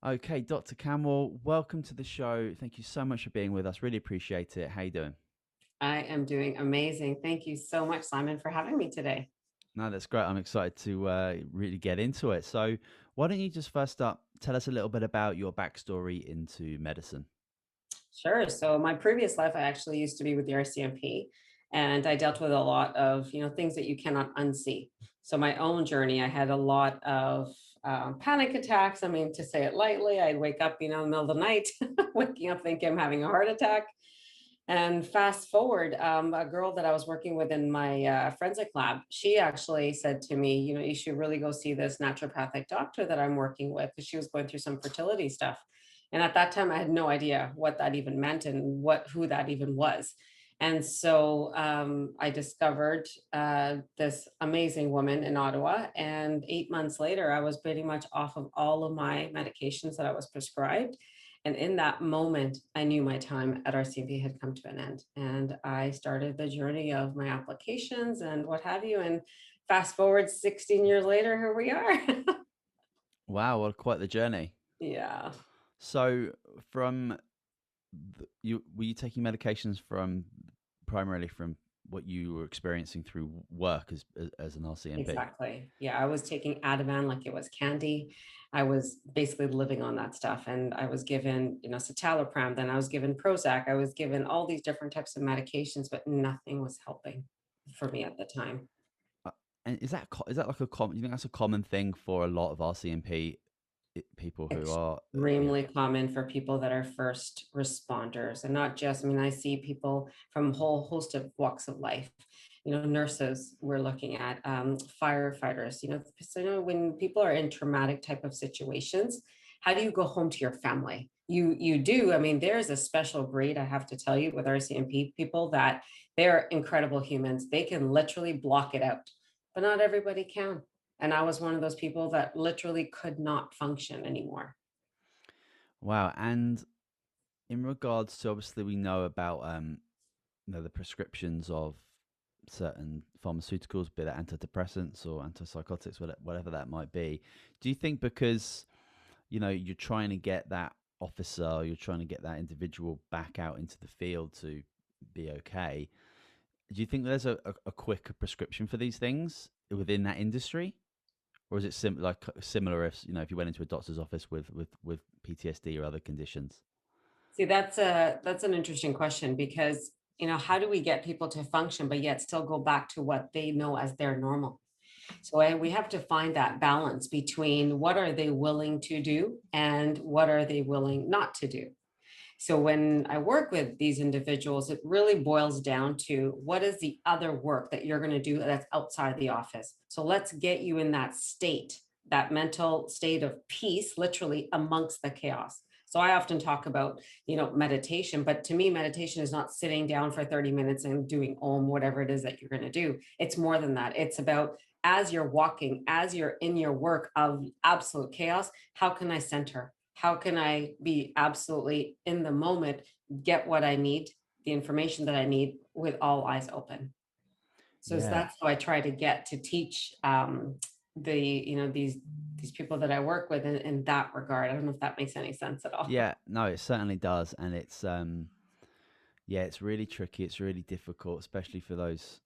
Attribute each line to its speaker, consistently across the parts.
Speaker 1: Okay, Dr. Kanwal, welcome to the show. Thank you so much for being with us. Really appreciate it. How you doing?
Speaker 2: I am doing amazing. Thank you so much, Simon, for having me today.
Speaker 1: No, that's great. I'm excited to really get into it. So, why don't you just first up tell us a little bit about your backstory into medicine?
Speaker 2: Sure. So my previous life, I actually used to be with the RCMP, and I dealt with a lot of things that you cannot unsee. So my own journey, I had a lot of panic attacks. I mean, to say it lightly, I'd wake up, in the middle of the night, waking up thinking I'm having a heart attack. And fast forward, a girl that I was working with in my forensic lab, she actually said to me, you should really go see this naturopathic doctor that I'm working with because she was going through some fertility stuff. And at that time, I had no idea what that even meant and who that even was. And so I discovered this amazing woman in Ottawa. And 8 months later, I was pretty much off of all of my medications that I was prescribed. And in that moment, I knew my time at RCMP had come to an end. And I started the journey of my applications and what have you. And fast forward 16 years later, here we are.
Speaker 1: Wow, well, quite the journey.
Speaker 2: Yeah.
Speaker 1: So, from you were you taking medications from primarily from what you were experiencing through work as an RCMP?
Speaker 2: Exactly. Yeah, I was taking Ativan like it was candy. I was basically living on that stuff. And I was given, citalopram, then I was given Prozac. I was given all these different types of medications, but nothing was helping for me at the time.
Speaker 1: Uh, and is that like a common? You think that's a common thing for a lot of RCMP people who are
Speaker 2: Extremely common for people that are first responders, and not just, I mean, I see people from a whole host of walks of life. Nurses, we're looking at firefighters. So, when people are in traumatic type of situations, how do you go home to your family? You do. I mean, there is a special breed, I have to tell you, with RCMP people, that they're incredible humans. They can literally block it out, but not everybody can. And I was one of those people that literally could not function anymore.
Speaker 1: wow. And in regards to, obviously, we know about the prescriptions of certain pharmaceuticals, be that antidepressants or antipsychotics, whatever that might be. Do you think because you're trying to get that officer, you're trying to get that individual back out into the field to be okay? Do you think there's a quicker prescription for these things within that industry? Or is it similar if if you went into a doctor's office with PTSD or other conditions?
Speaker 2: See, that's an interesting question because, how do we get people to function but yet still go back to what they know as their normal? So we have to find that balance between what are they willing to do and what are they willing not to do. So when I work with these individuals, it really boils down to what is the other work that you're going to do that's outside the office. So let's get you in that state, that mental state of peace, literally amongst the chaos. So I often talk about, meditation, but to me, meditation is not sitting down for 30 minutes and doing Om, whatever it is that you're going to do. It's more than that. It's about as you're walking, as you're in your work of absolute chaos, how can I center? How can I be absolutely in the moment, get what I need, the information that I need with all eyes open? So
Speaker 1: Yeah.
Speaker 2: that's how I try to get to teach these people that I work with in that regard. I don't know if that makes any sense at all.
Speaker 1: Yeah, no, it certainly does, and it's yeah, it's really tricky. It's really difficult, especially for those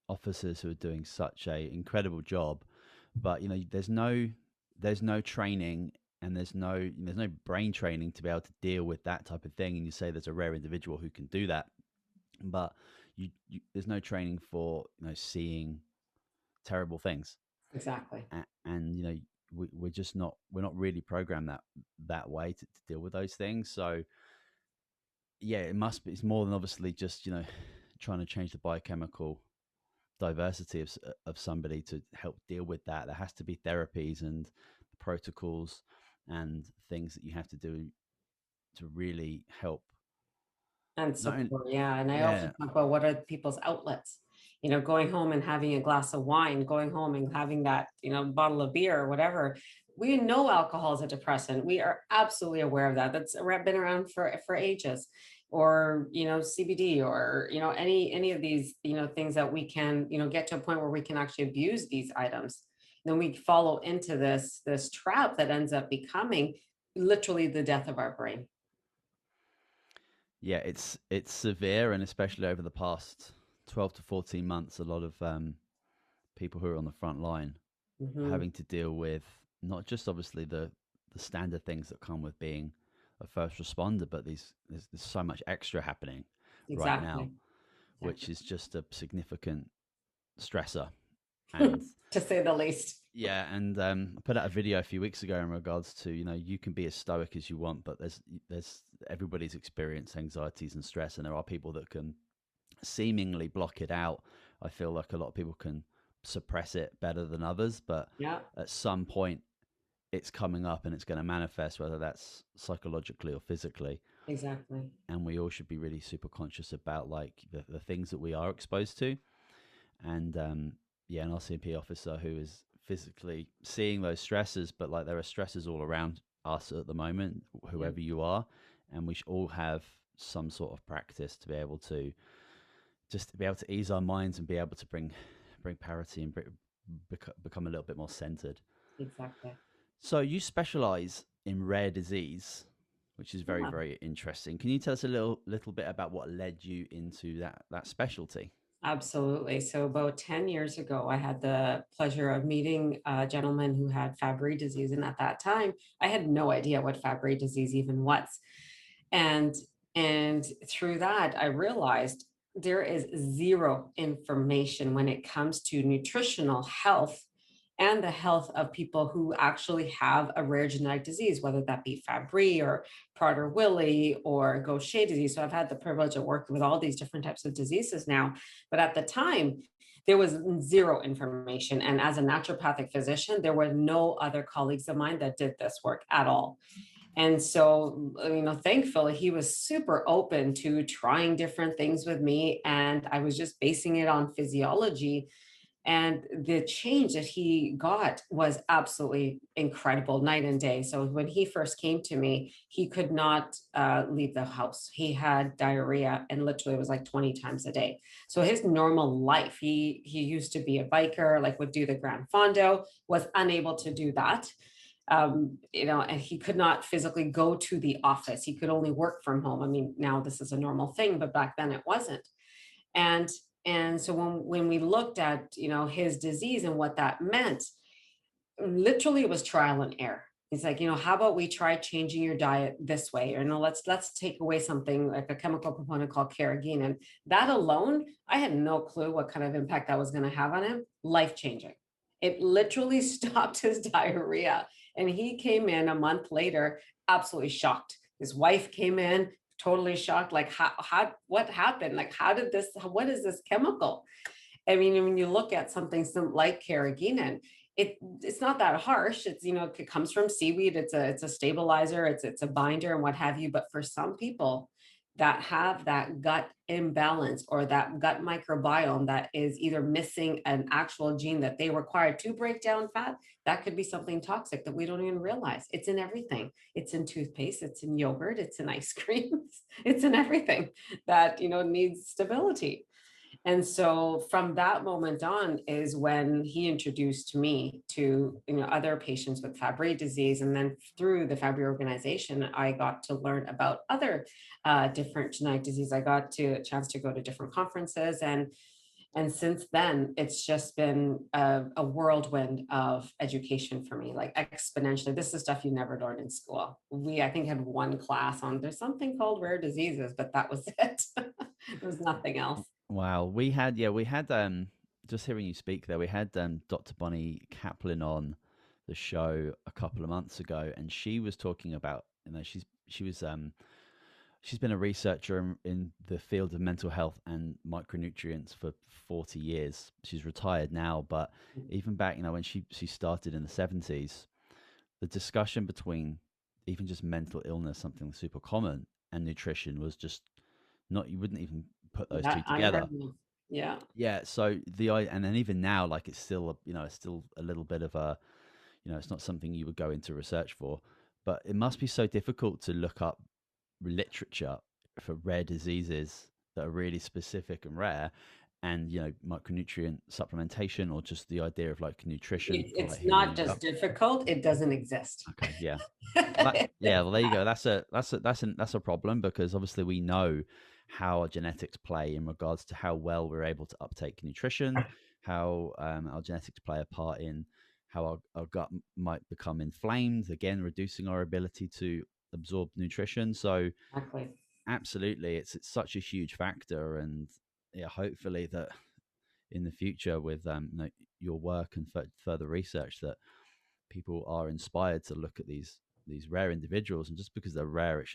Speaker 1: officers who are doing such a incredible job. But there's no training, and there's no brain training to be able to deal with that type of thing. And you say there's a rare individual who can do that, but there's no training for seeing terrible things,
Speaker 2: Exactly.
Speaker 1: and we're not really programmed that way to deal with those things. So yeah, it must be. It's more than obviously just trying to change the biochemical diversity of somebody to help deal with that. There has to be therapies and protocols and things that you have to do to really help.
Speaker 2: And
Speaker 1: Not in,
Speaker 2: support, yeah. And I also
Speaker 1: yeah,
Speaker 2: talk about what are people's outlets. Going home and having a glass of wine, going home and having that, bottle of beer or whatever. We know alcohol is a depressant. We are absolutely aware of that. That's been around for ages. Or, CBD or, any of these, things that we can, get to a point where we can actually abuse these items. Then we follow into this trap that ends up becoming literally the death of our brain.
Speaker 1: Yeah, it's severe, and especially over the past 12 to 14 months, a lot of people who are on the front line
Speaker 2: Hmm.
Speaker 1: having to deal with not just obviously the standard things that come with being a first responder, but there's so much extra happening right now,
Speaker 2: Exactly.
Speaker 1: which
Speaker 2: Exactly.
Speaker 1: is just a significant stressor. And
Speaker 2: To say the least.
Speaker 1: yeah, and I put out a video a few weeks ago in regards to, you can be as stoic as you want, but there's everybody's experienced anxieties and stress, and there are people that can seemingly block it out. I feel like a lot of people can suppress it better than others, but
Speaker 2: Yeah,
Speaker 1: at some point it's coming up and it's going to manifest, whether that's psychologically or physically.
Speaker 2: exactly.
Speaker 1: And we all should be really super conscious about like the things that we are exposed to. And yeah, an RCMP officer who is physically seeing those stresses, but like there are stresses all around us at the moment,
Speaker 2: Yeah,
Speaker 1: whoever you are, and we should all have some sort of practice to be able to just to be able to ease our minds and be able to bring parity and become a little bit more centered.
Speaker 2: exactly.
Speaker 1: So you specialize in rare disease, which is very
Speaker 2: Yeah.
Speaker 1: very interesting. Can you tell us a little bit about what led you into that specialty?
Speaker 2: Absolutely. So about 10 years ago, I had the pleasure of meeting a gentleman who had Fabry disease. And at that time, I had no idea what Fabry disease even was. And and through that, I realized there is zero information when it comes to nutritional health and the health of people who actually have a rare genetic disease, whether that be Fabry or Prader-Willi or Gaucher disease. So I've had the privilege of working with all these different types of diseases now. But at the time, there was zero information. And as a naturopathic physician, there were no other colleagues of mine that did this work at all. And so, thankfully, he was super open to trying different things with me. And I was just basing it on physiology. And the change that he got was absolutely incredible, night and day. So when he first came to me, he could not leave the house. He had diarrhea, and literally it was like 20 times a day. So his normal life, he used to be a biker, like would do the Grand Fondo, was unable to do that. And he could not physically go to the office. He could only work from home. I mean, now this is a normal thing, but back then it wasn't. And and so when we looked at his disease and what that meant, literally it was trial and error. It's like, how about we try changing your diet this way? Or no, let's take away something like a chemical component called carrageenan. That alone, I had no clue what kind of impact that was going to have on him. Life changing. It literally stopped his diarrhea. And he came in a month later, absolutely shocked. His wife came in, totally shocked. Like, what happened? Like, what is this chemical? I mean, when you look at something like carrageenan, it's not that harsh. It comes from seaweed. It's a stabilizer. It's a binder and what have you. But for some people that have that gut imbalance or that gut microbiome that is either missing an actual gene that they require to break down fat, that could be something toxic that we don't even realize. It's in everything. It's in toothpaste. It's in yogurt. It's in ice cream. It's in everything that needs stability. And so from that moment on is when he introduced me to other patients with Fabry disease. And then through the Fabry organization, I got to learn about other different genetic disease. I got to a chance to go to different conferences, and since then it's just been a whirlwind of education for me, like exponentially. This is stuff you never learned in school. We, I think, had one class on there's something called rare diseases, but that was it. There was nothing else.
Speaker 1: Wow, we had just hearing you speak there, we had Dr. Bonnie Kaplan on the show a couple of months ago, and she was talking about, she's been a researcher in the field of mental health and micronutrients for 40 years. She's retired now, but even back, when she started in the 70s, the discussion between even just mental illness, something super common, and nutrition was just not, you wouldn't even put those two
Speaker 2: That
Speaker 1: together.
Speaker 2: unheard of. Yeah.
Speaker 1: Yeah, so and then even now, like it's still it's still a little bit of a, it's not something you would go into research for, but it must be so difficult to look up literature for rare diseases that are really specific and rare, and micronutrient supplementation, or just the idea of like nutrition for like
Speaker 2: It's
Speaker 1: healing
Speaker 2: not
Speaker 1: your gut?
Speaker 2: just difficult, it doesn't exist.
Speaker 1: Okay, yeah. Well, yeah. Well, there you go. That's a problem, because obviously we know how our genetics play in regards to how well we're able to uptake nutrition, how our genetics play a part in how our gut might become inflamed, again reducing our ability to absorb nutrition. So
Speaker 2: Exactly.
Speaker 1: absolutely, it's such a huge factor, and yeah, hopefully that in the future with your work and further research, that people are inspired to look at these rare individuals, and just because they're rare, it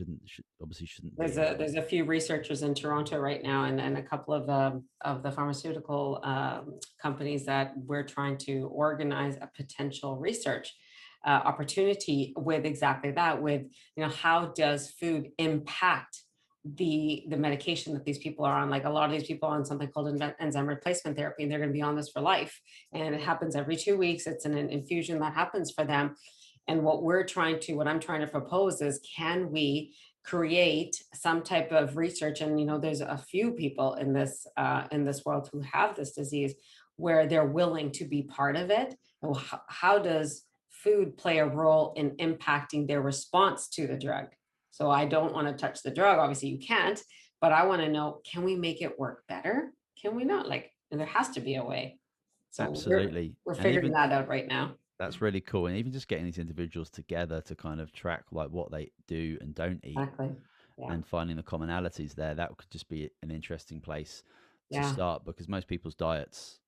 Speaker 1: obviously shouldn't
Speaker 2: There's
Speaker 1: be
Speaker 2: a few researchers in Toronto right now, and a couple of the pharmaceutical companies that we're trying to organize a potential research opportunity with exactly that. With how does food impact the medication that these people are on? Like a lot of these people are on something called enzyme replacement therapy, and they're going to be on this for life. And it happens every 2 weeks. It's an infusion that happens for them. And what I'm trying to propose is, can we create some type of research? And there's a few people in this world who have this disease, where they're willing to be part of it. And how does food play a role in impacting their response to the drug? So I don't want to touch the drug, obviously you can't, but I want to know, can we make it work better? Can we not? Like, and there has to be a way. So
Speaker 1: absolutely.
Speaker 2: we're
Speaker 1: And
Speaker 2: figuring
Speaker 1: even
Speaker 2: that out right now.
Speaker 1: that's really cool, and even just getting these individuals together to kind of track like what they do and don't eat,
Speaker 2: Exactly. Yeah.
Speaker 1: and finding the commonalities there, that could just be an interesting place to
Speaker 2: Yeah.
Speaker 1: start, because most people's diets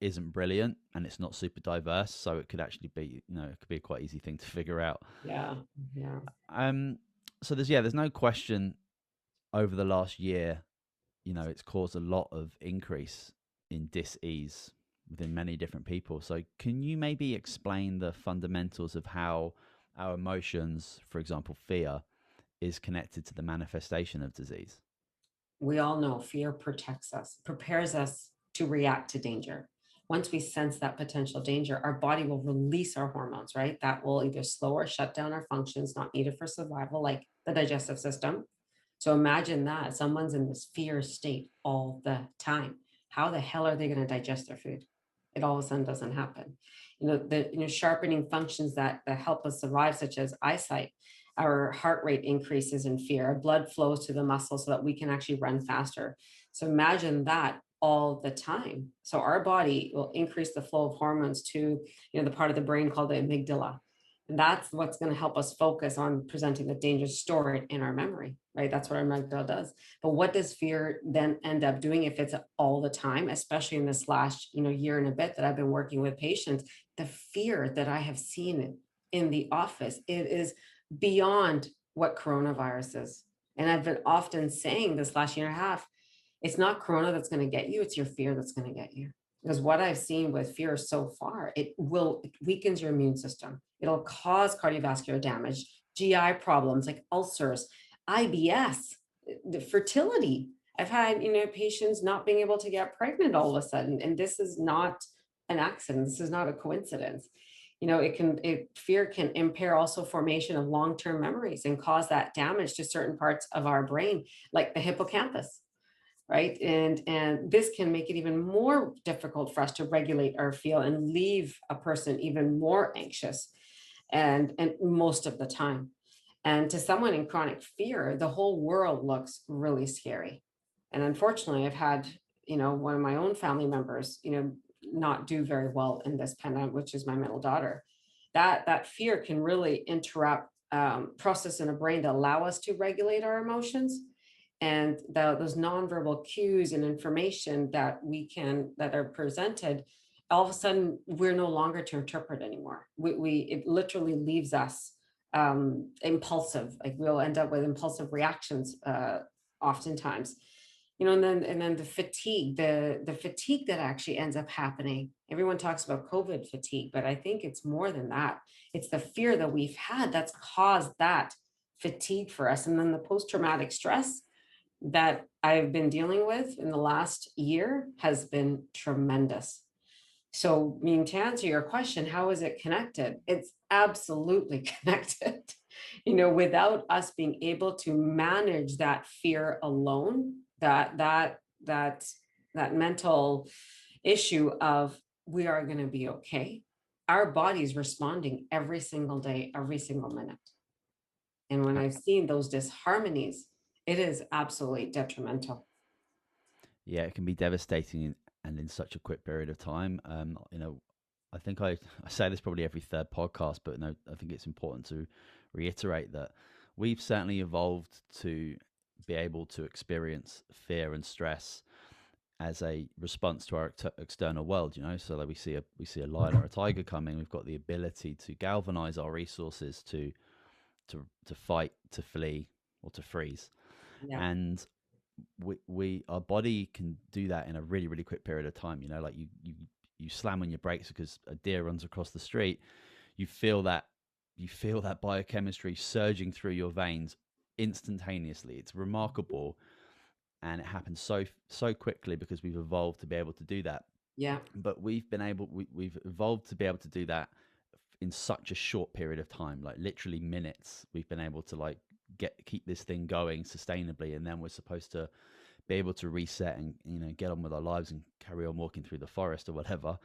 Speaker 1: isn't brilliant, and it's not super diverse, so it could actually be, it could be a quite easy thing to figure out.
Speaker 2: Yeah. Yeah.
Speaker 1: um so there's no question, over the last year, it's caused a lot of increase in dis-ease within many different people. So can you maybe explain the fundamentals of how our emotions, for example fear, is connected to the manifestation of disease?
Speaker 2: We all know fear protects us, prepares us to react to danger. Once we sense that potential danger, our body will release our hormones, right? That will either slow or shut down our functions not needed for survival, like the digestive system. So imagine that someone's in this fear state all the time. How the hell are they going to digest their food? It all of a sudden doesn't happen. The sharpening functions that help us survive, such as eyesight, our heart rate increases in fear, our blood flows to the muscles so that we can actually run faster. So imagine that all the time. So our body will increase the flow of hormones to the part of the brain called the amygdala. And that's what's going to help us focus on presenting the danger stored in our memory, right? That's what our amygdala does. But what does fear then end up doing if it's all the time, especially in this last year and a bit that I've been working with patients? The fear that I have seen in the office, it is beyond what coronavirus is. And I've been often saying this last year and a half, it's not corona that's going to get you, it's your fear that's going to get you. Because what I've seen with fear so far, it weakens your immune system. It'll cause cardiovascular damage, GI problems like ulcers, IBS, the fertility. I've had, patients not being able to get pregnant all of a sudden. And this is not an accident. This is not a coincidence. Fear can impair also formation of long-term memories and cause that damage to certain parts of our brain, like the hippocampus, right? And this can make it even more difficult for us to regulate our feel and leave a person even more anxious, and most of the time. And to someone in chronic fear, the whole world looks really scary. And unfortunately, I've had, one of my own family members, not do very well in this pandemic, which is my middle daughter. That fear can really interrupt process in the brain to allow us to regulate our emotions, and those nonverbal cues and information that are presented, all of a sudden we're no longer to interpret anymore. It literally leaves us impulsive. Like we'll end up with impulsive reactions oftentimes. And then the fatigue that actually ends up happening. Everyone talks about COVID fatigue, but I think it's more than that. It's the fear that we've had that's caused that fatigue for us. And then the post-traumatic stress that I've been dealing with in the last year has been tremendous. So, to answer your question, how is it connected? It's absolutely connected. Without us being able to manage that fear alone, that that that mental issue of we are going to be okay. Our body's responding every single day, every single minute. And when
Speaker 1: Uh,
Speaker 2: I've seen those disharmonies, it is absolutely detrimental.
Speaker 1: Yeah, it can be devastating and in such a quick period of time. I think I say this probably every third podcast, but no, I think it's important to reiterate that we've certainly evolved to be able to experience fear and stress as a response to our external world. So that we see a lion or a tiger coming, we've got the ability to galvanize our resources to fight, to flee, or to freeze.
Speaker 2: Yeah.
Speaker 1: And we our body can do that in a really really quick period of time. Like you slam on your brakes because a deer runs across the street. you feel that you feel that biochemistry surging through your veins instantaneously. It's remarkable, and it happens so quickly because we've evolved to be able to do that.
Speaker 2: Yeah.
Speaker 1: But we've evolved to be able to do that in such a short period of time, like literally minutes. We've been able to keep this thing going sustainably, and then we're supposed to be able to reset and get on with our lives and carry on walking through the forest or whatever.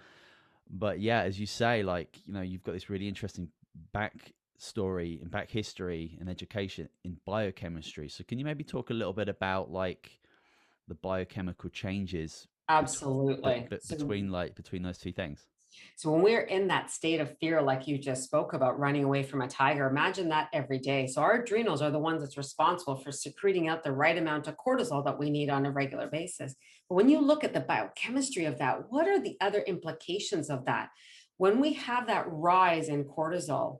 Speaker 1: But yeah, as you say, you've got this really interesting back story and back history and education in biochemistry. So can you maybe talk a little bit about the biochemical changes
Speaker 2: Absolutely.
Speaker 1: between those two things?
Speaker 2: So when we're in that state of fear, like you just spoke about, running away from a tiger, imagine that every day. So our adrenals are the ones that's responsible for secreting out the right amount of cortisol that we need on a regular basis. But when you look at the biochemistry of that, what are the other implications of that? When we have that rise in cortisol,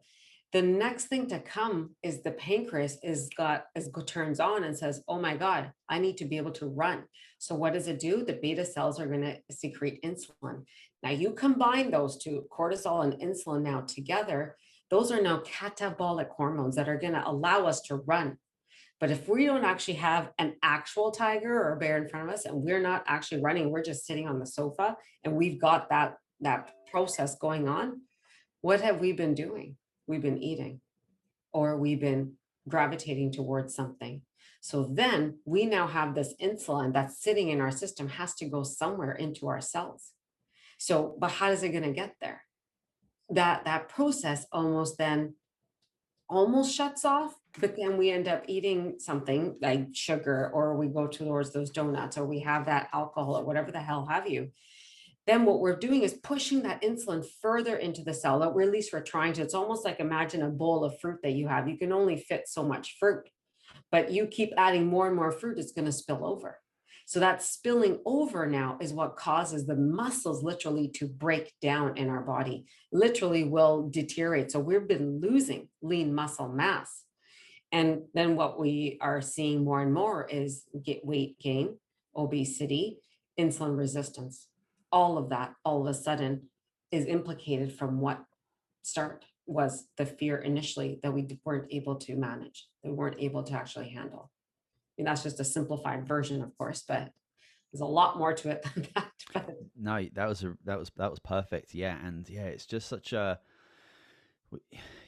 Speaker 2: the next thing to come is the pancreas turns on and says, "Oh my God, I need to be able to run." So what does it do? The beta cells are going to secrete insulin. Now you combine those two, cortisol and insulin, now together, those are now catabolic hormones that are going to allow us to run. But if we don't actually have an actual tiger or a bear in front of us and we're not actually running, we're just sitting on the sofa and we've got that process going on, what have we been doing? We've been eating, or we've been gravitating towards something. So then we now have this insulin that's sitting in our system, has to go somewhere into our cells. So, but how is it going to get there? That process almost shuts off, but then we end up eating something like sugar, or we go towards those donuts, or we have that alcohol, or whatever the hell have you. Then what we're doing is pushing that insulin further into the cell, or at least we're trying to. It's almost like, imagine a bowl of fruit that you have. You can only fit so much fruit, but you keep adding more and more fruit, it's going to spill over. So that spilling over now is what causes the muscles literally to break down in our body, literally will deteriorate. So we've been losing lean muscle mass. And then what we are seeing more and more is weight gain, obesity, insulin resistance. All of that all of a sudden is implicated from what start was the fear initially that we weren't able to manage, that we weren't able to actually handle. I mean, that's just a simplified version, of course, but there's a lot more to it than that. But
Speaker 1: No, that was perfect. Yeah, and yeah, it's just such a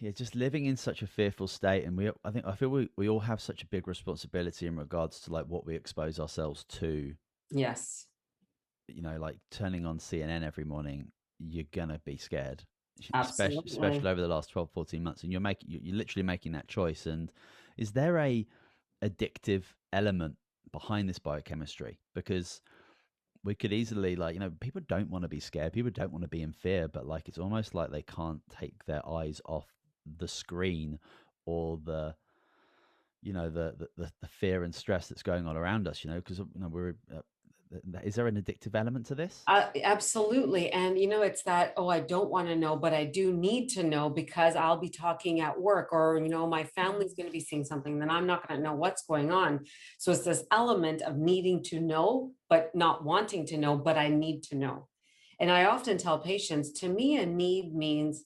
Speaker 1: yeah, just living in such a fearful state, and I feel we all have such a big responsibility in regards to what we expose ourselves to.
Speaker 2: yes,
Speaker 1: Like turning on CNN every morning, you're gonna be scared,
Speaker 2: absolutely.
Speaker 1: especially over the last 12, 14 months, and you're literally making that choice. And is there a addictive element behind this biochemistry? Because we could easily people don't want to be scared, people don't want to be in fear, but it's almost like they can't take their eyes off the screen, or the fear and stress that's going on around us, because we're is there an addictive element to this?
Speaker 2: Absolutely. And, it's that, oh, I don't want to know, but I do need to know because I'll be talking at work, or, my family's going to be seeing something, then I'm not going to know what's going on. So it's this element of needing to know, but not wanting to know, but I need to know. And I often tell patients, to me, a need means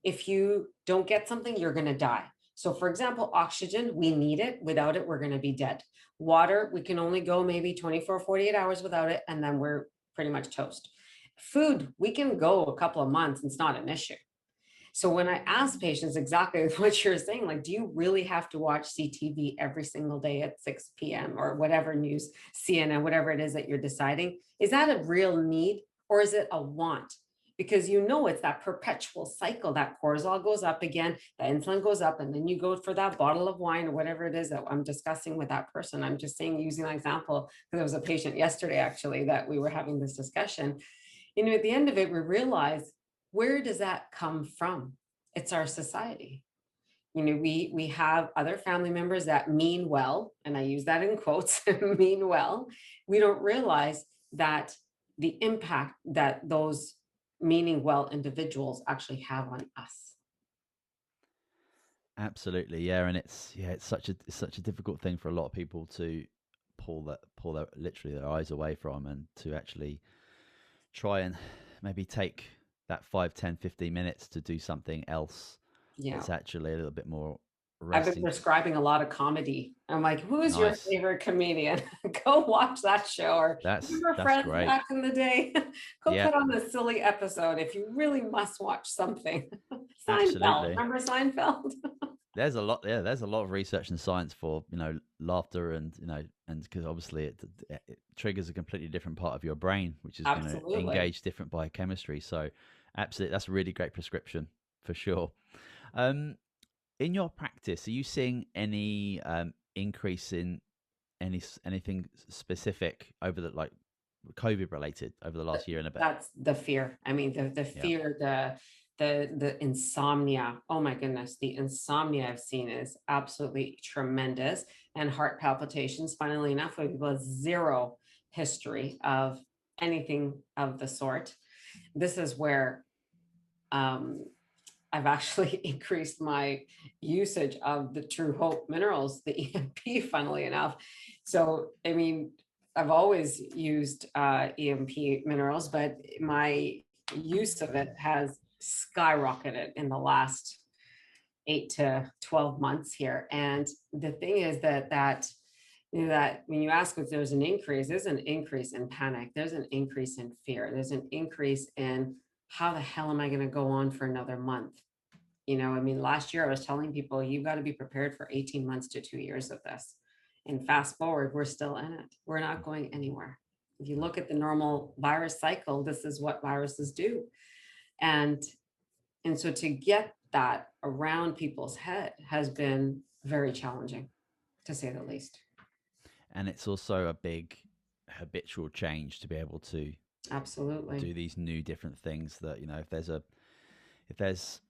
Speaker 2: if you don't get something, you're going to die. So, for example, oxygen, we need it. Without it, we're going to be dead. Water, we can only go maybe 24, 48 hours without it, and then we're pretty much toast. Food, we can go a couple of months, and it's not an issue. So when I ask patients exactly what you're saying, like, do you really have to watch CTV every single day at 6 p.m. or whatever news, CNN, whatever it is that you're deciding? Is that a real need or is it a want? Because you know it's that perpetual cycle that cortisol goes up again, the insulin goes up, and then you go for that bottle of wine or whatever it is that I'm discussing with that person. I'm just saying, using an example, because there was a patient yesterday actually that we were having this discussion. At the end of it, we realize, where does that come from? It's our society. We have other family members that mean well, and I use that in quotes, mean well. We don't realize that the impact that those meaning well individuals actually have on us.
Speaker 1: Absolutely, yeah, and it's such a difficult thing for a lot of people to pull their literally their eyes away from, and to actually try and maybe take that 5, 10, 15 minutes to do something else
Speaker 2: Yeah.
Speaker 1: that's actually a little bit more
Speaker 2: I've been
Speaker 1: resting.
Speaker 2: prescribing a lot of comedy. I'm like, who is your
Speaker 1: Nice.
Speaker 2: favorite comedian? Go watch that show. Or remember
Speaker 1: That's
Speaker 2: Friends
Speaker 1: great.
Speaker 2: back in the day? Go
Speaker 1: Yeah,
Speaker 2: put on a silly episode if you really must watch something. Seinfeld.
Speaker 1: absolutely.
Speaker 2: Remember Seinfeld?
Speaker 1: There's a lot. Yeah, there's a lot of research and science for laughter, and and because obviously it triggers a completely different part of your brain, which is going to
Speaker 2: Absolutely.
Speaker 1: engage different biochemistry. So, absolutely, that's a really great prescription for sure. Um, in your practice, are you seeing any increase in anything specific over the like COVID related over the last year and a bit?
Speaker 2: That's the fear. I mean, the
Speaker 1: Yeah.
Speaker 2: fear, the insomnia. Oh my goodness, the insomnia I've seen is absolutely tremendous. And heart palpitations, funnily enough, with people with zero history of anything of the sort. This is where um, I've actually increased my usage of the Truehope minerals, the EMP, funnily enough. So, I mean, I've always used EMP minerals, but my use of it has skyrocketed in the last 8 to 12 months here. And the thing is that when you ask if there's an increase, there's an increase in panic, there's an increase in fear, there's an increase in how the hell am I going to go on for another month? I mean, last year I was telling people, you've got to be prepared for 18 months to 2 years of this. And fast forward, we're still in it. We're not going anywhere. If you look at the normal virus cycle, this is what viruses do. And and so to get that around people's head has been very challenging, to say the least.
Speaker 1: And it's also a big habitual change to be able to
Speaker 2: Absolutely.
Speaker 1: do these new different things that if there's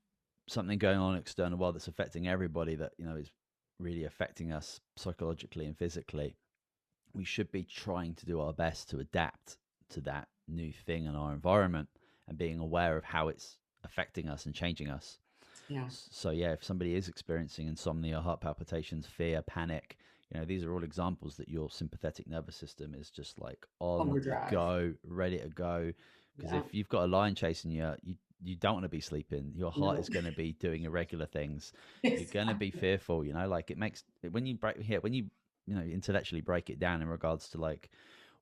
Speaker 1: something going on in the external world that's affecting everybody, that is really affecting us psychologically and physically, we should be trying to do our best to adapt to that new thing in our environment, and being aware of how it's affecting us and changing us.
Speaker 2: Yeah.
Speaker 1: So yeah, if somebody is experiencing insomnia, heart palpitations, fear, panic, these are all examples that your sympathetic nervous system is just like on the
Speaker 2: Overdrive.
Speaker 1: go, ready to go. Because
Speaker 2: Yeah.
Speaker 1: if you've got a lion chasing you, you don't want to be sleeping. Your heart
Speaker 2: No.
Speaker 1: is going to be doing irregular things. You're going to be
Speaker 2: Exactly.
Speaker 1: fearful. Like it makes when you break here when you intellectually break it down in regards to like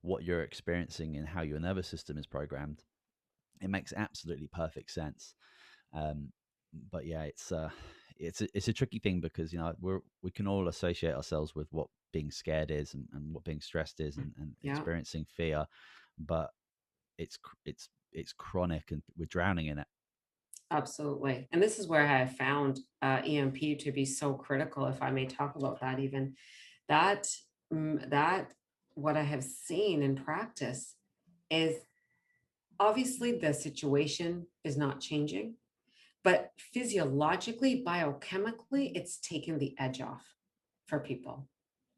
Speaker 1: what you're experiencing and how your nervous system is programmed. It makes absolutely perfect sense. Um, but yeah, it's a tricky thing, because we can all associate ourselves with what being scared is, and what being stressed is, and
Speaker 2: Yeah.
Speaker 1: experiencing fear, but it's chronic, and we're drowning in it.
Speaker 2: Absolutely. And this is where I have found EMP to be so critical, if I may talk about that even. That, that what I have seen in practice is, obviously the situation is not changing, but physiologically, biochemically, it's taken the edge off for people,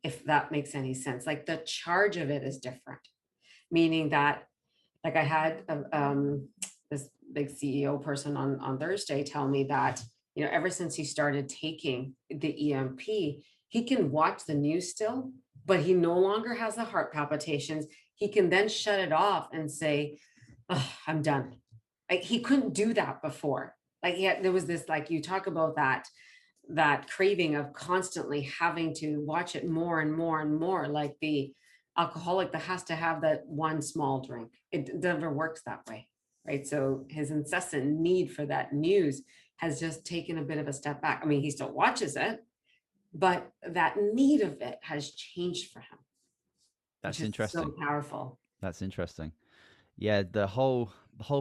Speaker 2: if that makes any sense. Like the charge of it is different, meaning that, like I had this big CEO person on Thursday tell me that, ever since he started taking the EMP, he can watch the news still, but he no longer has the heart palpitations. He can then shut it off and say, oh, I'm done. Like he couldn't do that before. Like there was this, like you talk about that craving of constantly having to watch it more and more and more, like the alcoholic that has to have that one small drink. It never works that way, right? So his incessant need for that news has just taken a bit of a step back. I mean, he still watches it, but that need of it has changed for him, which
Speaker 1: That's
Speaker 2: is
Speaker 1: interesting.
Speaker 2: so powerful.
Speaker 1: That's interesting. Yeah, the whole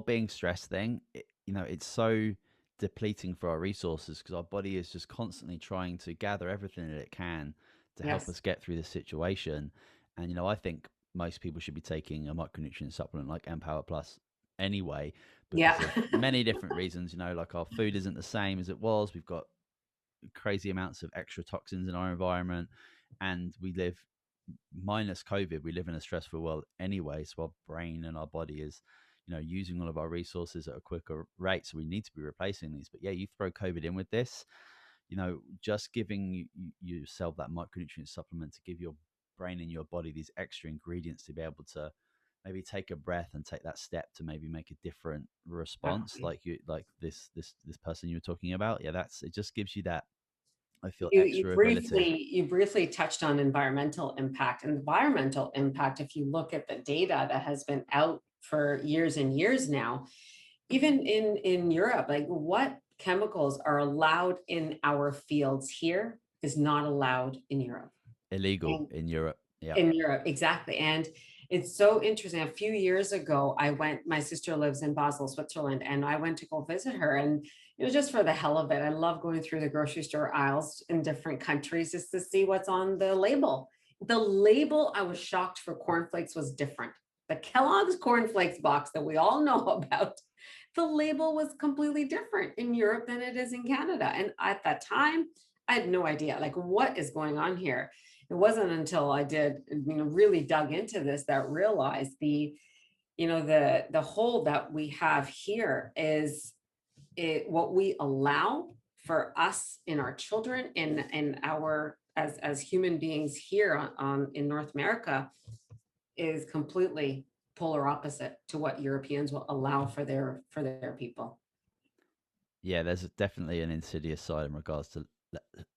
Speaker 1: being stressed thing, it's so depleting for our resources because our body is just constantly trying to gather everything that it can to help
Speaker 2: Yes.
Speaker 1: us get through the situation. And I think most people should be taking a micronutrient supplement like Empower Plus anyway
Speaker 2: Yeah.
Speaker 1: because of many different reasons. Like our food isn't the same as it was. We've got crazy amounts of extra toxins in our environment, and we live minus COVID, we live in a stressful world anyway. So our brain and our body is, using all of our resources at a quicker rate. So we need to be replacing these. But yeah, you throw COVID in with this, just giving yourself that micronutrient supplement to give your brain and your body these extra ingredients to be able to maybe take a breath and take that step to maybe make a different response,
Speaker 2: Exactly.
Speaker 1: like this person you were talking about. Yeah, it just gives you that, I feel,
Speaker 2: You you
Speaker 1: extra ability.
Speaker 2: briefly you briefly touched on environmental impact. Environmental impact, if you look at the data that has been out for years and years now, even in Europe, like what chemicals are allowed in our fields here is not allowed in Europe.
Speaker 1: Illegal in Europe. Yeah.
Speaker 2: In Europe, exactly. And it's so interesting. A few years ago, my sister lives in Basel, Switzerland, and I went to go visit her. And it was just for the hell of it. I love going through the grocery store aisles in different countries just to see what's on the label. The label, I was shocked for cornflakes, was different. The Kellogg's cornflakes box that we all know about, the label was completely different in Europe than it is in Canada. And at that time, I had no idea, like, what is going on here. It wasn't until I did, really dug into this that realized the hole that we have here is what we allow for us in our children in our as human beings here on in North America is completely polar opposite to what Europeans will allow for their people.
Speaker 1: Yeah, there's definitely an insidious side in regards to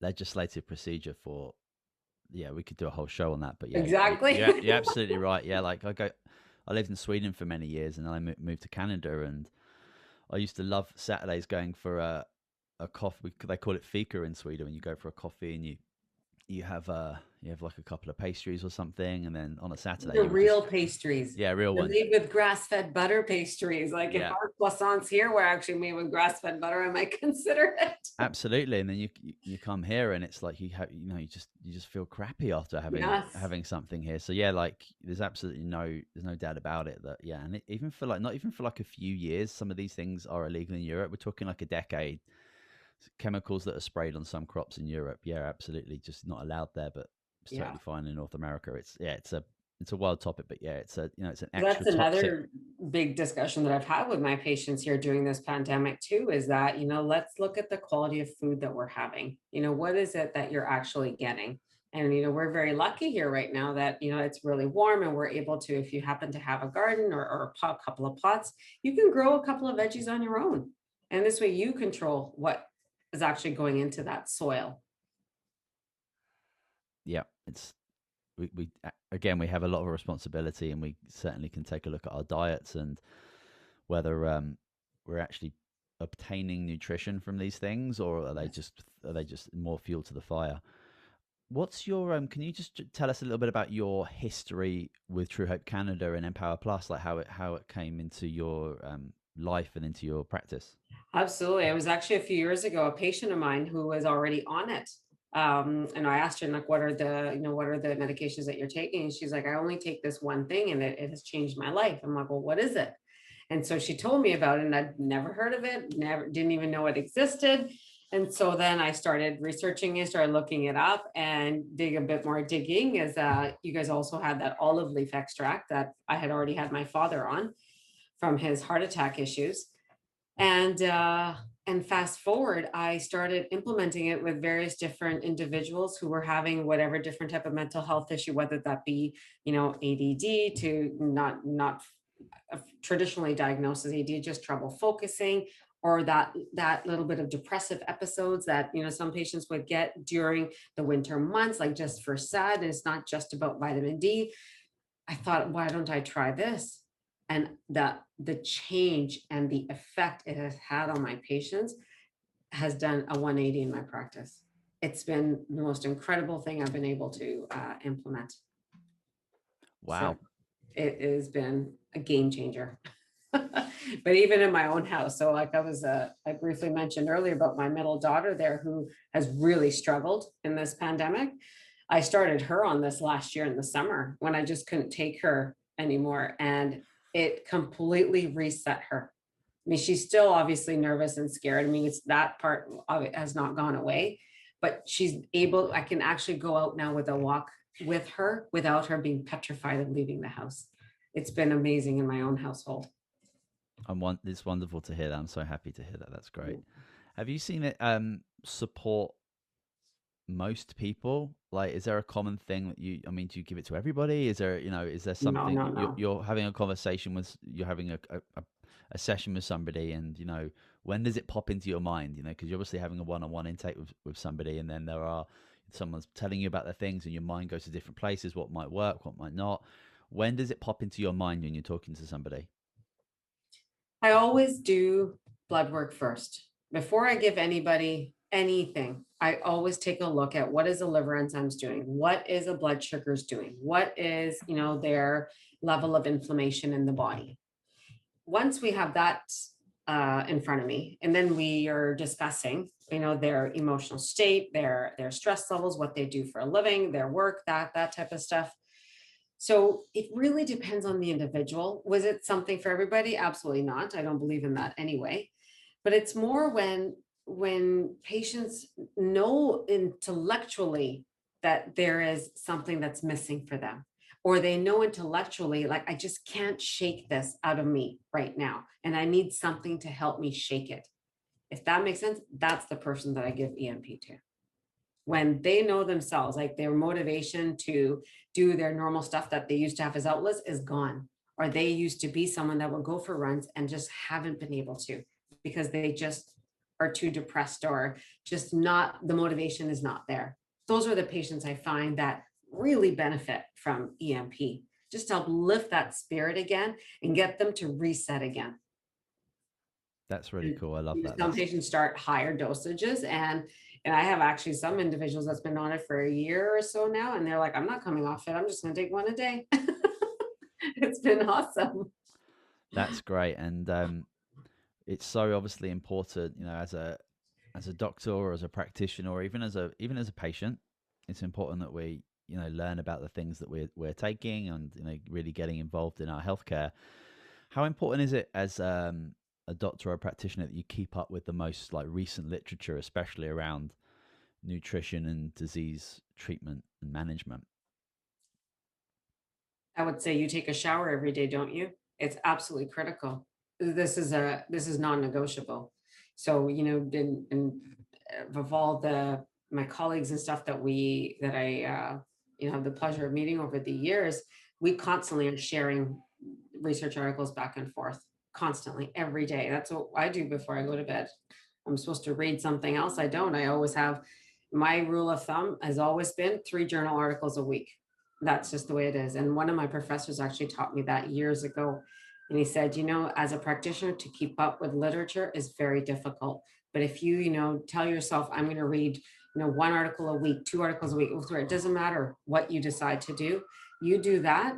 Speaker 1: legislative procedure for. Yeah, we could do a whole show on that, but yeah,
Speaker 2: Exactly.
Speaker 1: you're absolutely right. Yeah, like I lived in Sweden for many years, and then I moved to Canada, and I used to love Saturdays going for a coffee. They call it fika in Sweden, when you go for a coffee and you have like a couple of pastries or something, and then on a Saturday
Speaker 2: The
Speaker 1: you would just,
Speaker 2: real pastries.
Speaker 1: yeah, real
Speaker 2: They're
Speaker 1: ones.
Speaker 2: made with grass-fed butter pastries. Like if
Speaker 1: Yeah,
Speaker 2: our croissants here were actually made with grass-fed butter, I might consider it.
Speaker 1: absolutely. And then you come here and it's like you just feel crappy after having
Speaker 2: Yes.
Speaker 1: something here. So yeah, like there's absolutely no doubt about it that, yeah. And even for like, not even for like a few years, some of these things are illegal in Europe. We're talking like a decade. Chemicals that are sprayed on some crops in Europe, yeah, absolutely just not allowed there, but it's
Speaker 2: Yeah.
Speaker 1: totally fine in North America. It's a wild topic, but yeah, it's an extra
Speaker 2: That's
Speaker 1: toxic.
Speaker 2: another big discussion that I've had with my patients here during this pandemic too, is that, let's look at the quality of food that we're having. What is it that you're actually getting? And, we're very lucky here right now that, it's really warm and we're able to, if you happen to have a garden or couple of pots, you can grow a couple of veggies on your own. And this way you control what is actually going into that soil.
Speaker 1: Yeah, it's we again, we have a lot of responsibility, and we certainly can take a look at our diets and whether we're actually obtaining nutrition from these things, or are they just more fuel to the fire. What's your can you just tell us a little bit about your history with Truehope Canada and Empower Plus, like how it came into your life and into your practice?
Speaker 2: Absolutely. It was actually a few years ago, a patient of mine who was already on it. And I asked her, like, what are the medications that you're taking? And she's like, I only take this one thing and it has changed my life. I'm like, well, what is it? And so she told me about it and I'd never heard of it, never didn't even know it existed. And so then I started researching it, started looking it up and dig a bit more digging as you guys also had that olive leaf extract that I had already had my father on from his heart attack issues. And fast forward, I started implementing it with various different individuals who were having whatever different type of mental health issue, whether that be, ADD to not traditionally diagnosed as ADD, just trouble focusing, or that little bit of depressive episodes that some patients would get during the winter months, like just for sad. And it's not just about vitamin D. I thought, why don't I try this? And the change and the effect it has had on my patients has done a 180 in my practice. It's been the most incredible thing I've been able to implement. So
Speaker 1: Wow.
Speaker 2: it has been a game changer. But even in my own house, so like I briefly mentioned earlier about my middle daughter there who has really struggled in this pandemic. I started her on this last year in the summer when I just couldn't take her anymore, and it completely reset her. I mean, she's still obviously nervous and scared. I mean, it's that part of it has not gone away, but she's able, I can actually go out now with a walk with her without her being petrified of leaving the house. It's been amazing in my own household.
Speaker 1: It's wonderful to hear that. I'm so happy to hear that. That's great. Have you seen it support most people? Like, is there a common thing that I mean, do you give it to everybody? Is there, is there
Speaker 2: No,
Speaker 1: something
Speaker 2: no, no.
Speaker 1: you're having a conversation with, you're having a session with somebody, and, when does it pop into your mind? Because you're obviously having a one-on-one intake with somebody, and then someone's telling you about their things, and your mind goes to different places, what might work, what might not. When does it pop into your mind when you're talking to somebody?
Speaker 2: I always do blood work first. Before I give anybody anything, I always take a look at what is the liver enzymes doing? What is the blood sugars doing? What is, their level of inflammation in the body? Once we have that in front of me, and then we are discussing, their emotional state, their stress levels, what they do for a living, their work, that type of stuff. So it really depends on the individual. Was it something for everybody? Absolutely not. I don't believe in that anyway. But it's more when patients know intellectually that there is something that's missing for them, or they know intellectually, like, I just can't shake this out of me right now, and I need something to help me shake it. If that makes sense, that's the person that I give EMP to. When they know themselves, like their motivation to do their normal stuff that they used to have as outlets is gone, or they used to be someone that would go for runs and just haven't been able to because they just are too depressed, or just not, the motivation is not there. Those are the patients I find that really benefit from EMP, just to help lift that spirit again and get them to reset again.
Speaker 1: That's really
Speaker 2: And
Speaker 1: cool. I love that.
Speaker 2: some
Speaker 1: That's
Speaker 2: patients start higher dosages, and I have actually some individuals that's been on it for a year or so now, and they're like, I'm not coming off it. I'm just going to take one a day. It's been awesome.
Speaker 1: that's great, and it's so obviously important, as a doctor or as a practitioner, or even as a patient. It's important that we learn about the things that we're taking, and really getting involved in our healthcare. How important is it as a doctor or a practitioner that you keep up with the most like recent literature, especially around nutrition and disease treatment and management?
Speaker 2: I would say you take a shower every day, don't you? It's absolutely critical. This is non-negotiable. So, of all the my colleagues and stuff that I have the pleasure of meeting over the years, we constantly are sharing research articles back and forth constantly every day. That's what I do before I go to bed. I'm supposed to read something else. I don't. I always have, my rule of thumb has always been 3 journal articles a week. That's just the way it is. And one of my professors actually taught me that years ago. And he said, as a practitioner, to keep up with literature is very difficult. But if you, tell yourself, I'm going to read, 1 article a week, 2 articles a week, it doesn't matter what you decide to do. You do that,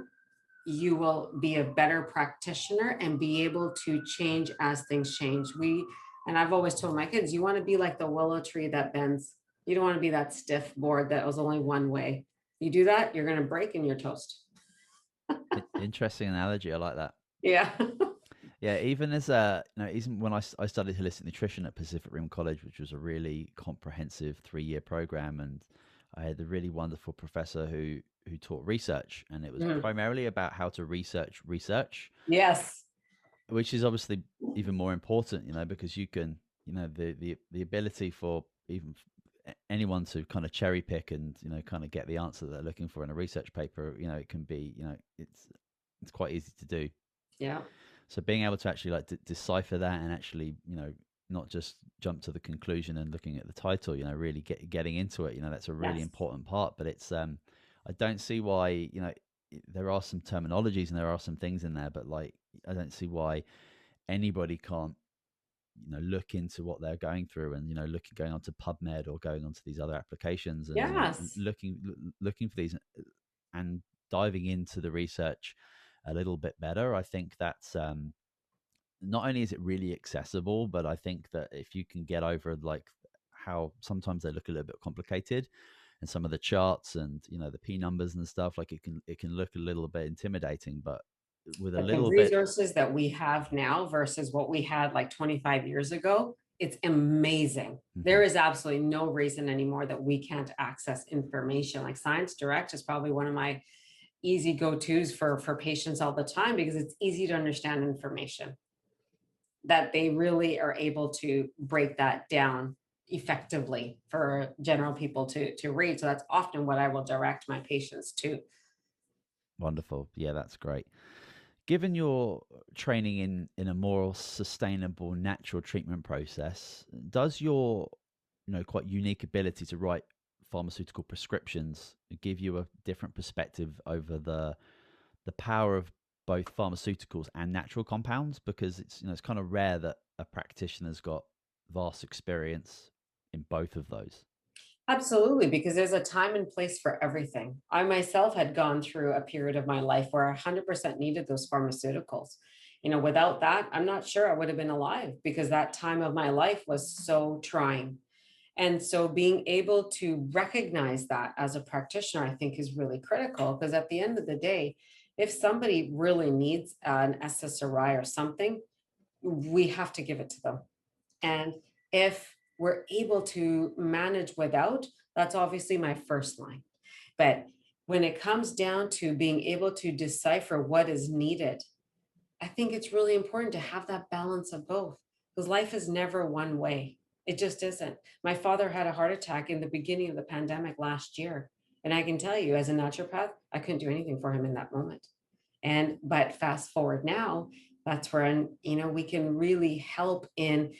Speaker 2: you will be a better practitioner and be able to change as things change. And I've always told my kids, you want to be like the willow tree that bends. You don't want to be that stiff board that was only one way. You do that, you're going to break and you're toast.
Speaker 1: Interesting analogy. I like that.
Speaker 2: Yeah.
Speaker 1: Yeah, even even when I studied holistic nutrition at Pacific Rim College, which was a really comprehensive 3-year program, and I had a really wonderful professor who taught research, and it was
Speaker 2: Mhm.
Speaker 1: primarily about how to research,
Speaker 2: Yes.
Speaker 1: which is obviously even more important, because you can, the ability for even anyone to kind of cherry pick and kind of get the answer that they're looking for in a research paper, it can be, it's quite easy to do.
Speaker 2: Yeah.
Speaker 1: So being able to actually like decipher that, and actually, not just jump to the conclusion and looking at the title, really getting into it, that's a really
Speaker 2: Yes.
Speaker 1: important part. But it's I don't see why, there are some terminologies and there are some things in there, but like I don't see why anybody can't look into what they're going through, and going onto PubMed or going onto these other applications, and
Speaker 2: Yes.
Speaker 1: looking for these, and diving into the research a little bit better. I think that's not only is it really accessible, but I think that if you can get over like how sometimes they look a little bit complicated, and some of the charts and the p numbers and stuff, like it can look a little bit intimidating, but with a
Speaker 2: But the
Speaker 1: little bit.
Speaker 2: resources that we have now versus what we had like 25 years ago, it's amazing.
Speaker 1: Mhm.
Speaker 2: There is absolutely no reason anymore that we can't access information. Like Science Direct is probably one of my easy go-tos for patients all the time, because it's easy to understand information that they really are able to break that down effectively for general people to read. So that's often what I will direct my patients to.
Speaker 1: Wonderful. Yeah, that's great. Given your training in a more sustainable natural treatment process, does your quite unique ability to write pharmaceutical prescriptions give you a different perspective over the power of both pharmaceuticals and natural compounds? Because it's kind of rare that a practitioner's got vast experience in both of those.
Speaker 2: Absolutely, because there's a time and place for everything. I myself had gone through a period of my life where I 100% needed those pharmaceuticals. Without that, I'm not sure I would have been alive, because that time of my life was so trying. And so being able to recognize that as a practitioner, I think is really critical, because at the end of the day, if somebody really needs an SSRI or something, we have to give it to them. And if we're able to manage without, that's obviously my first line. But when it comes down to being able to decipher what is needed, I think it's really important to have that balance of both, because life is never one way. It just isn't. My father had a heart attack in the beginning of the pandemic last year. And I can tell you, as a naturopath, I couldn't do anything for him in that moment. But fast forward now, that's where we can really help in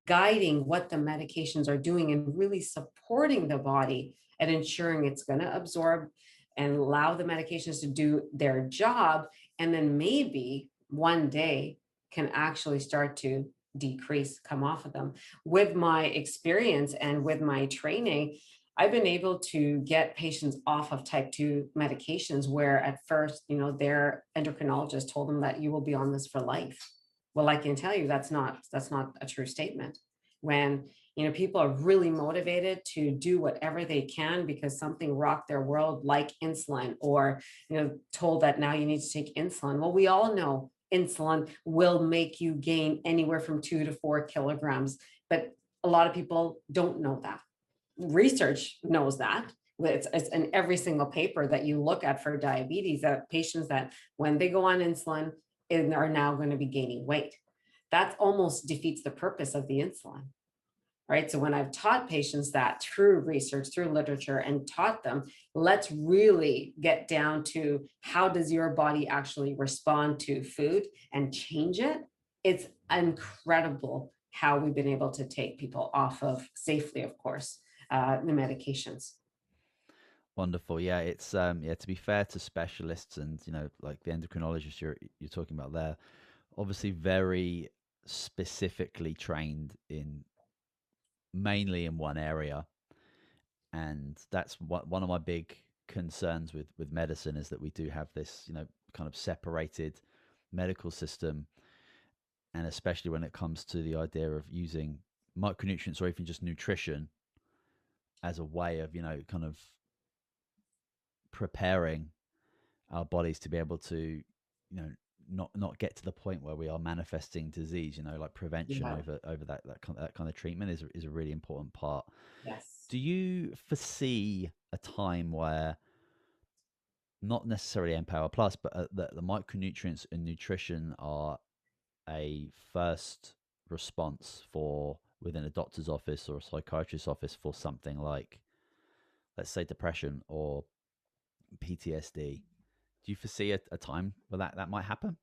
Speaker 2: guiding what the medications are doing, and really supporting the body and ensuring it's going to absorb and allow the medications to do their job, and then maybe one day can actually start to decrease, come off of them. With my experience and with my training, I've been able to get patients off of type 2 medications, where at first, their endocrinologist told them that you will be on this for life. Well, I can tell you that's not a true statement. When people are really motivated to do whatever they can because something rocked their world, like insulin, or told that now you need to take insulin. Well, we all know insulin will make you gain anywhere from 2 to 4 kilograms, but a lot of people don't know that. Research knows that. It's in every single paper that you look at for diabetes, that patients that when they go on insulin and are now going to be gaining weight. That almost defeats the purpose of the insulin, right? So when I've taught patients that through research, through literature, and taught them, let's really get down to how does your body actually respond to food and change it. It's incredible how we've been able to take people off of, safely, of course, the medications.
Speaker 1: Wonderful. Yeah, it's to be fair to specialists, and like the endocrinologist you're talking about there, obviously very specifically trained in mainly in one area. And that's what one of my big concerns with medicine is, that we do have this kind of separated medical system, and especially when it comes to the idea of using micronutrients or even just nutrition as a way of kind of preparing our bodies to be able to not get to the point where we are manifesting disease. Like prevention
Speaker 2: Yeah.
Speaker 1: over that kind of treatment is a really important part.
Speaker 2: Yes.
Speaker 1: Do you foresee a time where, not necessarily Empower Plus, but the micronutrients and nutrition are a first response for within a doctor's office or a psychiatrist's office for something like, let's say, depression or PTSD? Do you foresee a time where that might happen?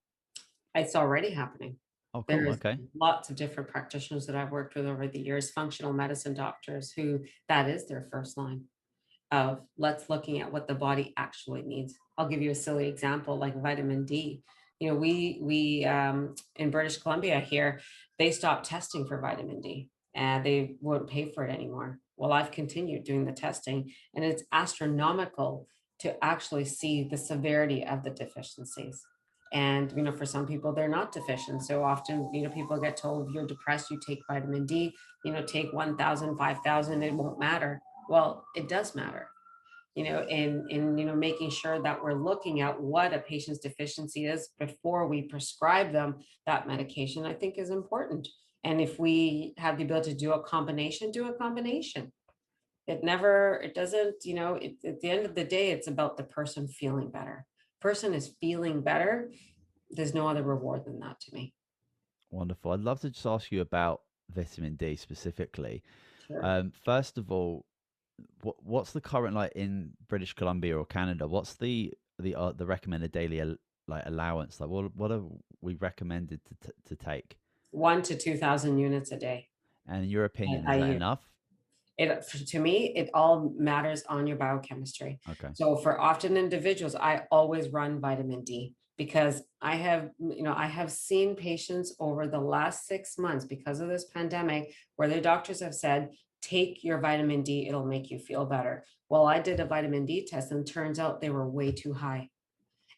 Speaker 2: It's already happening.
Speaker 1: Oh, cool.
Speaker 2: There's
Speaker 1: Okay.
Speaker 2: lots of different practitioners that I've worked with over the years, functional medicine doctors, who that is their first line of let's looking at what the body actually needs. I'll give you a silly example, like vitamin D. We in British Columbia here, they stopped testing for vitamin D and they wouldn't pay for it anymore. Well, I've continued doing the testing, and it's astronomical to actually see the severity of the deficiencies. And, for some people, they're not deficient. So often, people get told, if you're depressed, you take vitamin D, take 1,000, 5,000, it won't matter. Well, it does matter, in making sure that we're looking at what a patient's deficiency is before we prescribe them that medication, I think is important. And if we have the ability to do a combination, do a combination. It doesn't, at the end of the day, it's about the person feeling better. Person is feeling better. There's no other reward than that to me.
Speaker 1: Wonderful. I'd love to just ask you about vitamin D specifically.
Speaker 2: Sure.
Speaker 1: First of all, what's the current, like, in British Columbia or Canada? What's the recommended daily like allowance? Like, what are we recommended to take?
Speaker 2: 1 to 2,000 units a day.
Speaker 1: And in your opinion, is that
Speaker 2: I
Speaker 1: enough?
Speaker 2: it to me, it all matters on your biochemistry.
Speaker 1: Okay.
Speaker 2: So for often individuals, I always run vitamin D because I have seen patients over the last 6 months because of this pandemic where their doctors have said, take your vitamin D, it'll make you feel better. Well, I did a vitamin D test and turns out they were way too high.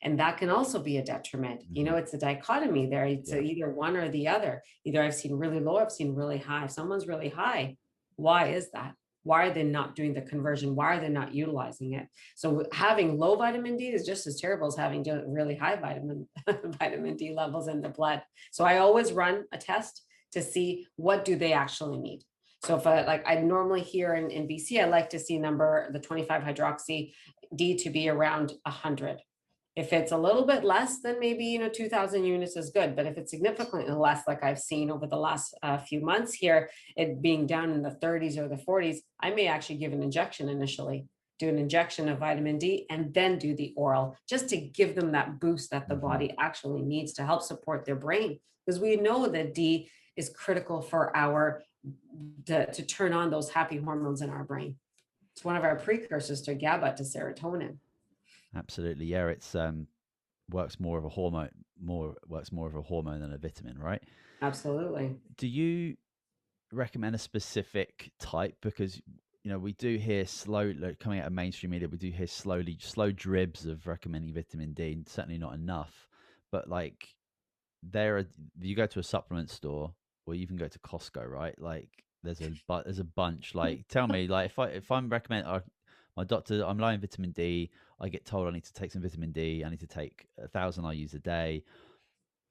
Speaker 2: And that can also be a detriment.
Speaker 1: Hmm.
Speaker 2: It's a dichotomy there. It's
Speaker 1: Yeah.
Speaker 2: either one or the other. Either I've seen really low, I've seen really high. If someone's really high, why is that? Why are they not doing the conversion? Why are they not utilizing it? So having low vitamin D is just as terrible as having really high vitamin D levels in the blood. So I always run a test to see what do they actually need. So if I normally here in BC, I like to see the 25 hydroxy D to be around 100. If it's a little bit less, then maybe 2,000 units is good. But if it's significantly less, like I've seen over the last few months here, it being down in the 30s or the 40s, I may actually give an injection initially, do an injection of vitamin D, and then do the oral, just to give them that boost that the
Speaker 1: Hmm.
Speaker 2: body actually needs to help support their brain. Because we know that D is critical for to turn on those happy hormones in our brain. It's one of our precursors to GABA, to serotonin.
Speaker 1: Absolutely. Yeah. It's works more of a hormone, more works more of a hormone than a vitamin, right?
Speaker 2: Absolutely.
Speaker 1: Do you recommend a specific type? Because we do hear slow, like, coming out of mainstream media, we do hear slow dribs of recommending vitamin D, and certainly not enough. But, like, there are you go to a supplement store, or you even go to Costco, right? Like, there's a bunch. Like, tell me, like, if I'm recommend my doctor, I'm low in vitamin D. I get told I need to take some vitamin D. I need to take 1,000 I use a day.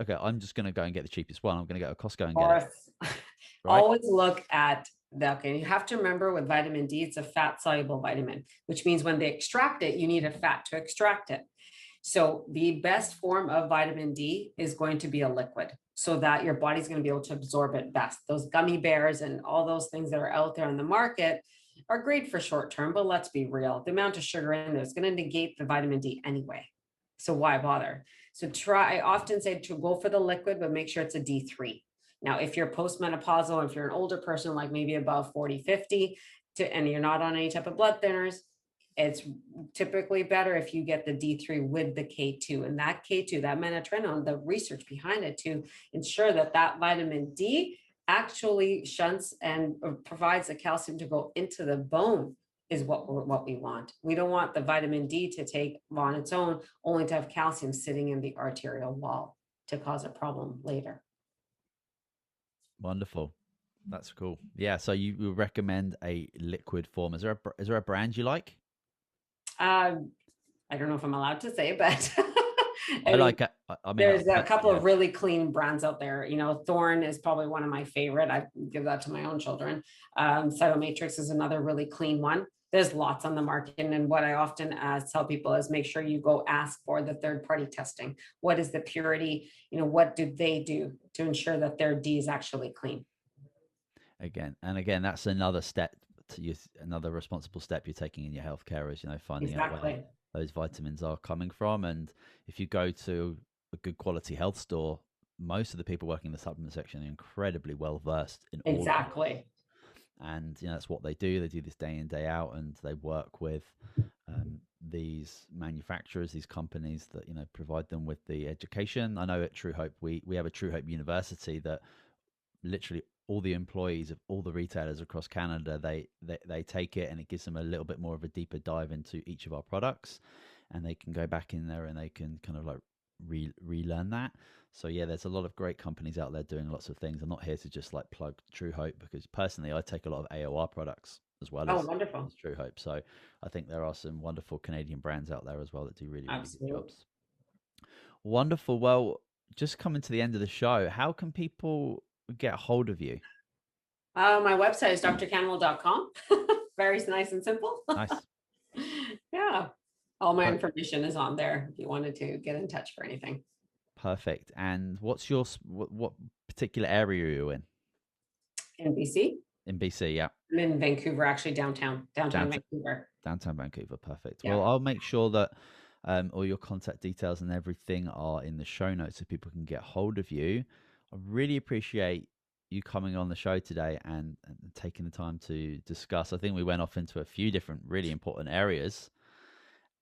Speaker 1: Okay, I'm just gonna go and get the cheapest one. I'm gonna go to Costco and get
Speaker 2: Or
Speaker 1: it,
Speaker 2: if,
Speaker 1: right?
Speaker 2: always look at okay, you have to remember with vitamin D, it's a fat soluble vitamin, which means when they extract it, you need a fat to extract it. So the best form of vitamin D is going to be a liquid so that your body's going to be able to absorb it best. Those gummy bears and all those things that are out there on the market are great for short term, but let's be real. The amount of sugar in there is going to negate the vitamin D anyway. So why bother? So I often say to go for the liquid, but make sure it's a D3. Now, if you're postmenopausal, if you're an older person, like maybe above 40, 50, and you're not on any type of blood thinners, it's typically better if you get the D3 with the K2. And that K2, that melatonin, the research behind it to ensure that that vitamin D actually shunts and provides the calcium to go into the bone is what we want. We don't want the vitamin D to take on its own, only to have calcium sitting in the arterial wall to cause a problem later.
Speaker 1: Wonderful. That's cool. Yeah. So you would recommend a liquid form. Is there a brand you like?
Speaker 2: Um, I don't know if I'm allowed to say, but
Speaker 1: I
Speaker 2: I mean,
Speaker 1: like it. I mean,
Speaker 2: there's a couple
Speaker 1: yeah.
Speaker 2: of really clean brands out there. Thorn is probably one of my favorite. I give that to my own children. Cytomatrix is another really clean one. There's lots on the market. And what I often tell people is make sure you go ask for the third party testing. What is the purity? What do they do to ensure that their D is actually clean?
Speaker 1: Again, that's another step to you. Another responsible step you're taking in your healthcare is, finding out where
Speaker 2: Exactly.
Speaker 1: those vitamins are coming from. And if you go to a good quality health store, most of the people working in the supplement section are incredibly well versed in all of it.
Speaker 2: Exactly.
Speaker 1: And that's what they do. They do this day in, day out, and they work with these manufacturers, these companies that provide them with the education. I know at Truehope we have a Truehope University that literally all the employees of all the retailers across Canada, they take it, and it gives them a little bit more of a deeper dive into each of our products, and they can go back in there and they can kind of like relearn that. So yeah, there's a lot of great companies out there doing lots of things. I'm not here to just like plug Truehope, because personally I take a lot of AOR products as well
Speaker 2: Oh, wonderful.
Speaker 1: as Truehope. So I think there are some wonderful Canadian brands out there as well that do really, really good
Speaker 2: Absolutely.
Speaker 1: jobs. Wonderful. Well, just coming to the end of the show, how can people get a hold of you?
Speaker 2: My website is drkanwal.com. Very nice and simple.
Speaker 1: Nice.
Speaker 2: Yeah. All my
Speaker 1: Per-
Speaker 2: information is on there if you wanted to get in touch for anything.
Speaker 1: Perfect. And what's your what particular area are you in?
Speaker 2: In BC.
Speaker 1: In BC, yeah.
Speaker 2: I'm in Vancouver, actually downtown
Speaker 1: Downtown
Speaker 2: Vancouver.
Speaker 1: downtown Vancouver. Perfect.
Speaker 2: Yeah,
Speaker 1: Well, I'll make sure that all your contact details and everything are in the show notes so people can get hold of you. I really appreciate you coming on the show today and taking the time to discuss. I think we went off into a few different really important areas,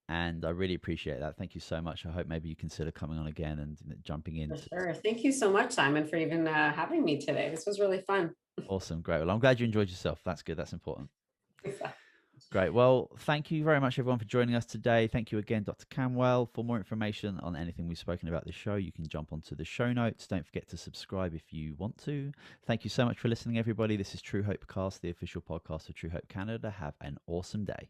Speaker 1: and I really appreciate that. Thank you so much. I hope maybe you consider coming on again and jumping
Speaker 2: for
Speaker 1: into.
Speaker 2: sure. Thank you so much, Simon, for even having me today. This was really fun.
Speaker 1: Awesome, great. Well, I'm glad you enjoyed yourself. That's good. That's important. Great. Well, thank you very much, everyone, for joining us today. Thank you again, Dr. Canwell. For more information on anything we've spoken about this show, you can jump onto the show notes. Don't forget to subscribe if you want to. Thank you so much for listening, everybody. This is True Hope Cast, the official podcast of True Hope Canada. Have an awesome day.